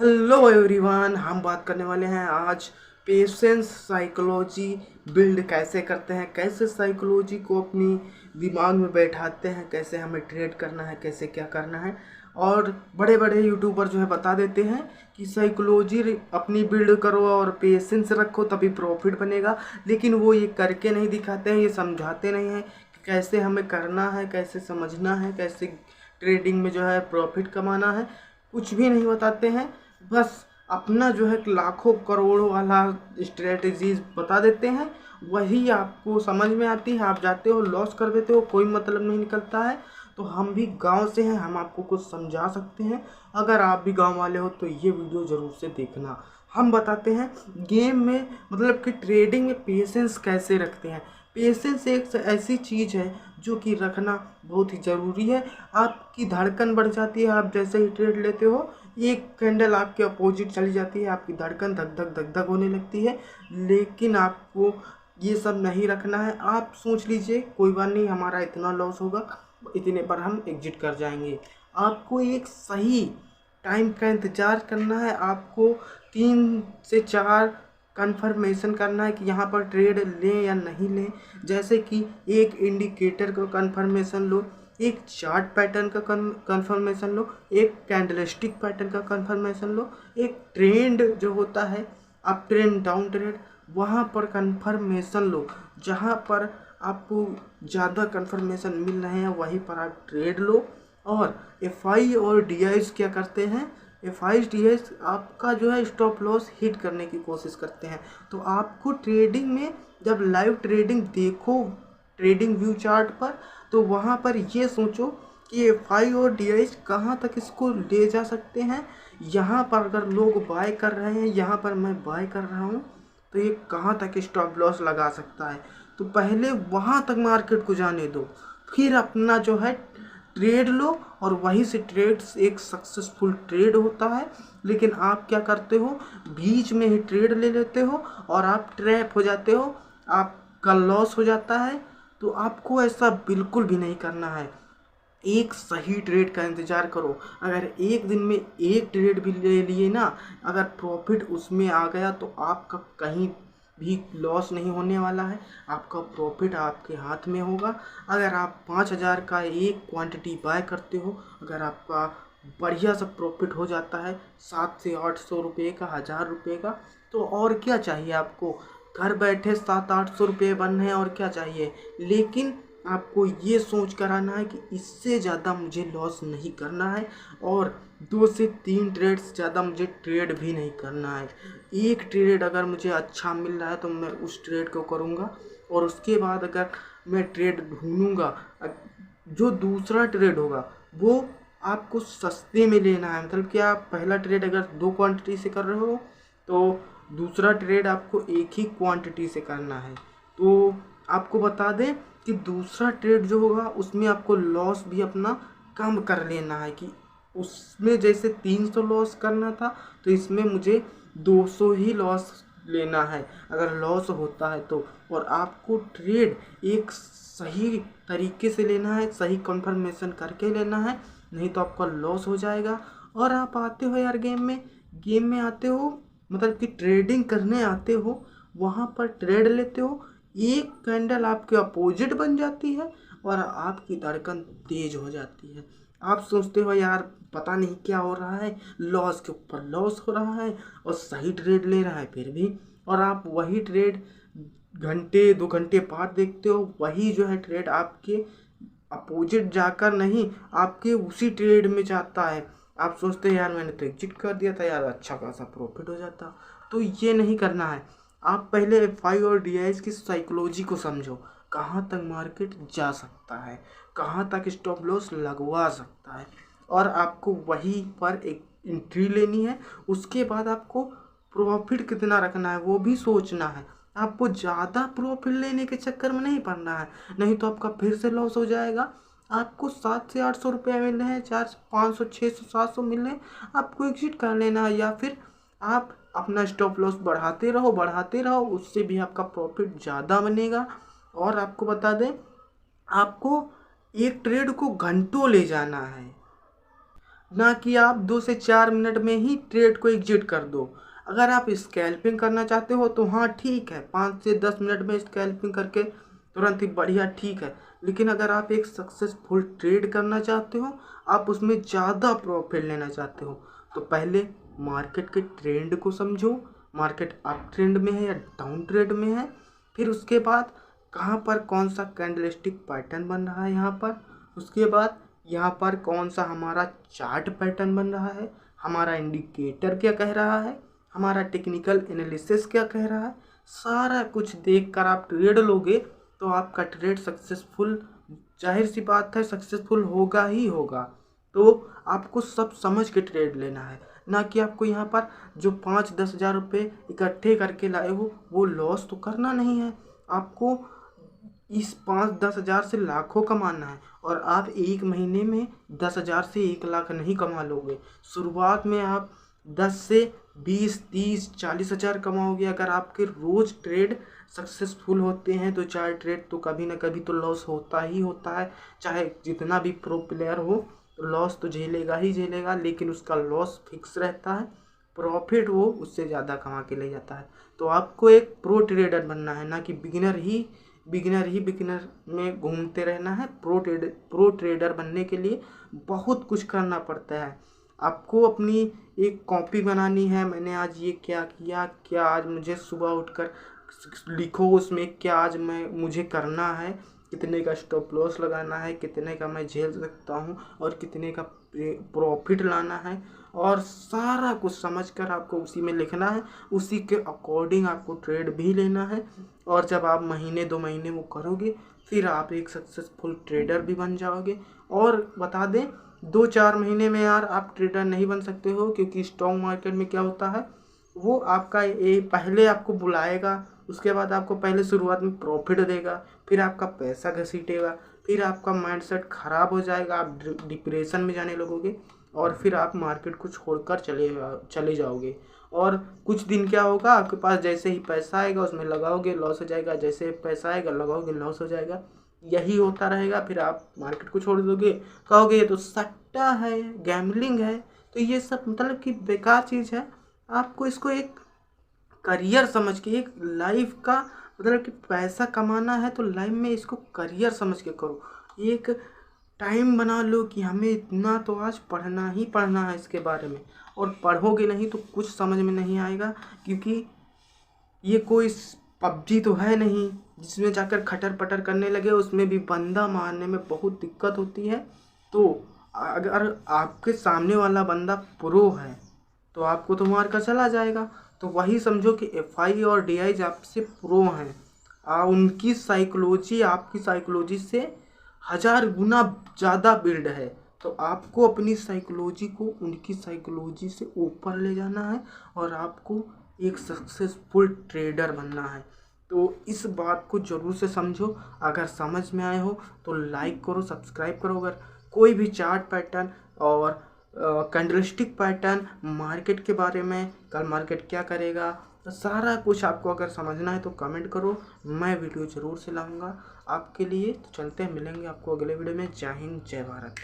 Hello everyone, हम बात करने वाले हैं आज पेशेंस साइकोलॉजी बिल्ड कैसे करते हैं, कैसे साइकोलॉजी को अपनी दिमाग में बैठाते हैं, कैसे हमें ट्रेड करना है, कैसे क्या करना है। और बड़े बड़े यूट्यूबर जो है बता देते हैं कि साइकोलॉजी अपनी बिल्ड करो और पेशेंस रखो तभी प्रॉफिट बनेगा, लेकिन वो ये करके नहीं दिखाते हैं, ये समझाते नहीं हैं कि कैसे हमें करना है, कैसे समझना है, कैसे ट्रेडिंग में जो है प्रॉफिट कमाना है। कुछ भी नहीं बताते हैं, बस अपना जो है लाखों करोड़ों वाला स्ट्रेटजीज बता देते हैं। वही आपको समझ में आती है, आप जाते हो लॉस कर देते हो, कोई मतलब नहीं निकलता है। तो हम भी गांव से हैं, हम आपको कुछ समझा सकते हैं। अगर आप भी गांव वाले हो तो ये वीडियो ज़रूर से देखना। हम बताते हैं गेम में, मतलब कि ट्रेडिंग में पेशेंस कैसे रखते हैं। पेशेंस एक ऐसी चीज़ है जो कि रखना बहुत ही ज़रूरी है। आपकी धड़कन बढ़ जाती है, आप जैसे ही ट्रेड लेते हो एक कैंडल आपके अपोजिट चली जाती है, आपकी धड़कन धक धक धक धक होने लगती है। लेकिन आपको ये सब नहीं रखना है। आप सोच लीजिए कोई बात नहीं, हमारा इतना लॉस होगा, इतने पर हम एग्जिट कर जाएंगे। आपको एक सही टाइम का इंतज़ार करना है। आपको 3 से 4 कन्फर्मेशन करना है कि यहाँ पर ट्रेड लें या नहीं लें। जैसे कि एक इंडिकेटर का कन्फर्मेशन लो, एक चार्ट पैटर्न का कन्फर्मेशन लो, एक कैंडलस्टिक पैटर्न का कन्फर्मेशन लो, एक ट्रेंड जो होता है अप ट्रेंड डाउन ट्रेंड, वहाँ पर कन्फर्मेशन लो। जहाँ पर आपको ज़्यादा कन्फर्मेशन मिल रहे हैं वहीं पर आप ट्रेड लो। और एफ आई और डी आईज क्या करते हैं, एफ आई डी आईज आपका जो है स्टॉप लॉस हिट करने की कोशिश करते हैं। तो आपको ट्रेडिंग में जब लाइव ट्रेडिंग देखो ट्रेडिंग व्यू चार्ट पर, तो वहाँ पर ये सोचो कि एफ आई और डी आई कहाँ तक इसको ले जा सकते हैं। यहाँ पर अगर लोग बाय कर रहे हैं, यहाँ पर मैं बाय कर रहा हूँ, तो ये कहाँ तक स्टॉप लॉस लगा सकता है। तो पहले वहाँ तक मार्केट को जाने दो, फिर अपना जो है ट्रेड लो। और वहीं से ट्रेड्स एक सक्सेसफुल ट्रेड होता है। लेकिन आप क्या करते हो, बीच में ही ट्रेड ले लेते हो और आप ट्रैप हो जाते हो, आपका लॉस हो जाता है। तो आपको ऐसा बिल्कुल भी नहीं करना है। एक सही ट्रेड का इंतज़ार करो। अगर एक दिन में एक ट्रेड भी ले लिए ना, अगर प्रॉफिट उसमें आ गया तो आपका कहीं भी लॉस नहीं होने वाला है, आपका प्रॉफिट आपके हाथ में होगा। अगर आप 5,000 का एक क्वांटिटी बाय करते हो, अगर आपका बढ़िया सा प्रॉफिट हो जाता है 700 से 800 रुपये का, 1,000 रुपये का, तो और क्या चाहिए आपको। घर बैठे 700-800 रुपये बन रहे हैं, और क्या चाहिए। लेकिन आपको ये सोच कर आना है कि इससे ज़्यादा मुझे लॉस नहीं करना है, और 2 से 3 ट्रेड से ज़्यादा मुझे ट्रेड भी नहीं करना है। एक ट्रेड अगर मुझे अच्छा मिल रहा है तो मैं उस ट्रेड को करूँगा, और उसके बाद अगर मैं ट्रेड ढूंढूंगा, जो दूसरा ट्रेड होगा वो आपको सस्ते में लेना है। मतलब कि आप पहला ट्रेड अगर 2 क्वांटिटी से कर रहे हो, तो दूसरा ट्रेड आपको एक ही क्वांटिटी से करना है। तो आपको बता दें कि दूसरा ट्रेड जो होगा उसमें आपको लॉस भी अपना कम कर लेना है। कि उसमें जैसे 300 लॉस करना था, तो इसमें मुझे 200 ही लॉस लेना है अगर लॉस होता है तो। और आपको ट्रेड एक सही तरीके से लेना है, सही कंफर्मेशन करके लेना है, नहीं तो आपका लॉस हो जाएगा। और आप आते हो यार गेम में आते हो, मतलब कि ट्रेडिंग करने आते हो, वहाँ पर ट्रेड लेते हो, एक कैंडल आपके अपोजिट बन जाती है और आपकी धड़कन तेज हो जाती है। आप सोचते हो यार पता नहीं क्या हो रहा है, लॉस के ऊपर लॉस हो रहा है, और सही ट्रेड ले रहा है फिर भी। और आप वही ट्रेड घंटे 2 घंटे बाद देखते हो, वही जो है ट्रेड आपके अपोजिट जाकर नहीं, आपके उसी ट्रेड में जाता है। आप सोचते हैं यार मैंने तो एग्जिट कर दिया था यार, अच्छा खासा प्रॉफिट हो जाता। तो ये नहीं करना है। आप पहले एफ आई और डी आई की साइकोलॉजी को समझो, कहाँ तक मार्केट जा सकता है, कहाँ तक स्टॉप लॉस लगवा सकता है, और आपको वहीं पर एक एंट्री लेनी है। उसके बाद आपको प्रॉफिट कितना रखना है वो भी सोचना है। आपको ज़्यादा प्रॉफिट लेने के चक्कर में नहीं पड़ना है, नहीं तो आपका फिर से लॉस हो जाएगा। आपको 700 से 800 रुपये मिल रहे हैं, 400 500 600 700 मिल रहे हैं, आपको एग्जिट कर लेना है। या फिर आप अपना स्टॉप लॉस बढ़ाते रहो, उससे भी आपका प्रॉफिट ज़्यादा बनेगा। और आपको बता दें, आपको एक ट्रेड को घंटों ले जाना है। ना कि आप 2 से 4 मिनट में ही ट्रेड को एग्जिट कर दो। अगर आप स्कैल्पिंग करना चाहते हो तो हाँ ठीक है, 5 से 10 मिनट में स्कैल्पिंग करके तुरंत ही बढ़िया ठीक है। लेकिन अगर आप एक सक्सेसफुल ट्रेड करना चाहते हो, आप उसमें ज़्यादा प्रॉफिट लेना चाहते हो, तो पहले मार्केट के ट्रेंड को समझो, मार्केट अप ट्रेंड में है या डाउन ट्रेंड में है। फिर उसके बाद कहाँ पर कौन सा कैंडलस्टिक पैटर्न बन रहा है यहाँ पर, उसके बाद यहाँ पर कौन सा हमारा चार्ट पैटर्न बन रहा है, हमारा इंडिकेटर क्या कह रहा है, हमारा टेक्निकल एनालिसिस क्या कह रहा है। सारा कुछ देखकर आप ट्रेड लोगे तो आपका ट्रेड सक्सेसफुल, जाहिर सी बात है सक्सेसफुल होगा ही होगा। तो आपको सब समझ के ट्रेड लेना है, ना कि आपको यहाँ पर जो 5-10 हज़ार रुपये इकट्ठे करके लाए हो वो लॉस तो करना नहीं है। आपको इस 5-10 हज़ार से लाखों कमाना है, और आप एक महीने में 10 हज़ार से 1 लाख नहीं कमा लोगे। शुरुआत में आप 10 से 20, 30, 40 हज़ार कमाओगे। अगर आपके रोज़ ट्रेड सक्सेसफुल होते हैं तो चाहे ट्रेड तो कभी ना कभी तो लॉस होता ही होता है। चाहे जितना भी प्रो प्लेयर हो तो लॉस तो झेलेगा ही झेलेगा, लेकिन उसका लॉस फिक्स रहता है, प्रॉफिट वो उससे ज़्यादा कमा के ले जाता है। तो आपको एक प्रो ट्रेडर बनना है, ना कि बिगिनर में घूमते रहना है। प्रो ट्रेडर बनने के लिए बहुत कुछ करना पड़ता है। आपको अपनी एक कॉपी बनानी है, मैंने आज ये क्या किया, क्या आज मुझे सुबह उठकर लिखो उसमें क्या आज मुझे करना है, कितने का स्टॉप लॉस लगाना है, कितने का मैं झेल सकता हूँ और कितने का प्रॉफिट लाना है, और सारा कुछ समझकर आपको उसी में लिखना है। उसी के अकॉर्डिंग आपको ट्रेड भी लेना है, और जब आप महीने 2 महीने वो करोगे फिर आप एक सक्सेसफुल ट्रेडर भी बन जाओगे। और बता दें 2-4 महीने में यार आप ट्रेडर नहीं बन सकते हो, क्योंकि स्टॉक मार्केट में क्या होता है, वो आपका पहले आपको बुलाएगा, उसके बाद आपको पहले शुरुआत में प्रॉफिट देगा, फिर आपका पैसा घसीटेगा, फिर आपका माइंडसेट ख़राब हो जाएगा, आप डिप्रेशन में जाने लगोगे, और फिर आप मार्केट को छोड़कर चले जाओगे। और कुछ दिन क्या होगा, आपके पास जैसे ही पैसा आएगा उसमें लगाओगे लॉस हो जाएगा, जैसे पैसा आएगा लगाओगे लॉस हो जाएगा, यही होता रहेगा। फिर आप मार्केट को छोड़ दोगे, कहोगे ये तो सट्टा है, गैम्बलिंग है। तो ये सब मतलब कि बेकार चीज़ है। आपको इसको एक करियर समझ के, एक लाइफ का मतलब कि पैसा कमाना है तो लाइफ में इसको करियर समझ के करो। एक टाइम बना लो कि हमें इतना तो आज पढ़ना ही पढ़ना है इसके बारे में, और पढ़ोगे नहीं तो कुछ समझ में नहीं आएगा। क्योंकि ये कोई पबजी तो है नहीं जिसमें जाकर खटर पटर करने लगे, उसमें भी बंदा मारने में बहुत दिक्कत होती है। तो अगर आपके सामने वाला बंदा प्रो है तो आपको तो मार कर चला जाएगा। तो वही समझो कि एफआई और डीआई आपसे प्रो हैं, उनकी साइकोलॉजी आपकी साइकोलॉजी से 1000 गुना ज़्यादा बिल्ड है। तो आपको अपनी साइकोलॉजी को उनकी साइकोलॉजी से ऊपर ले जाना है, और आपको एक सक्सेसफुल ट्रेडर बनना है। तो इस बात को ज़रूर से समझो। अगर समझ में आए हो तो लाइक करो, सब्सक्राइब करो। अगर कोई भी चार्ट पैटर्न और कैंडलस्टिक पैटर्न, मार्केट के बारे में, कल मार्केट क्या करेगा, तो सारा कुछ आपको अगर समझना है तो कमेंट करो, मैं वीडियो ज़रूर से लाऊंगा आपके लिए। तो चलते हैं, मिलेंगे आपको अगले वीडियो में। जय हिंद, जय भारत।